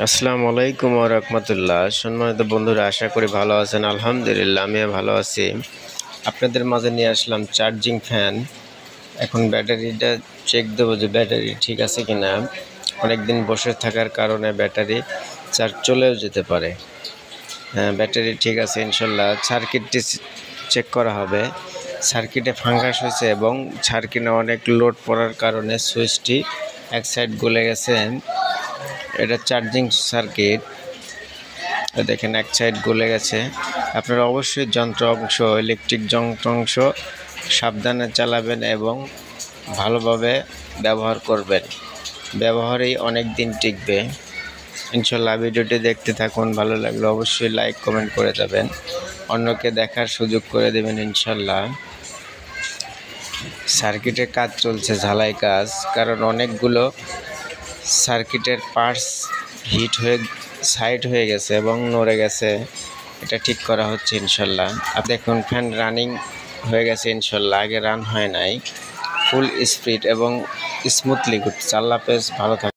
আসসালামু আলাইকুম ওয়া রাহমাতুল্লাহ। সম্মানিত বন্ধুরা, আশা করি ভালো আছেন। আলহামদুলিল্লাহ আমিও ভালো আছি। আপনাদের মাঝে নিয়ে আসলাম চার্জিং ফ্যান। এখন ব্যাটারিটা চেক দেবো যে ব্যাটারি ঠিক আছে কিনা। অনেকদিন বসে থাকার কারণে ব্যাটারি চার্জ চলেও যেতে পারে। হ্যাঁ, ব্যাটারি ঠিক আছে ইনশাল্লাহ। সার্কিটটি চেক করা হবে। সার্কিটে ফাঙ্গাস হয়েছে এবং সার্কিটে অনেক লোড পড়ার কারণে সুইচটি এক সাইড গলে গেছে। এটা চার্জিং সার্কিট, দেখেন এক সাইড গলে গেছে। আপনারা অবশ্যই যন্ত্র অংশ, ইলেকট্রিক যন্ত্র অংশ সাবধানে চালাবেন এবং ভালোভাবে ব্যবহার করবেন। ব্যবহারেই অনেক দিন টিকবে ইনশাল্লাহ। ভিডিওটি দেখতে থাকুন, ভালো লাগলে অবশ্যই লাইক কমেন্ট করে যাবেন, অন্যকে দেখার সুযোগ করে দেবেন ইনশাল্লাহ। সার্কিটের কাজ চলছে, ঝালাই কাজ, কারণ অনেকগুলো সার্কিটের পার্টস হিট হয়ে সাইড হয়ে গেছে এবং নড়ে গেছে। এটা ঠিক করা হচ্ছে ইনশাল্লাহ। আর দেখুন ফ্যান রানিং হয়ে গেছে ইনশাল্লাহ, আগে রান হয় নাই। ফুল স্পিড এবং স্মুথলি ঘুরছে। আল্লাহ হাফেজ, ভালো থাকুন।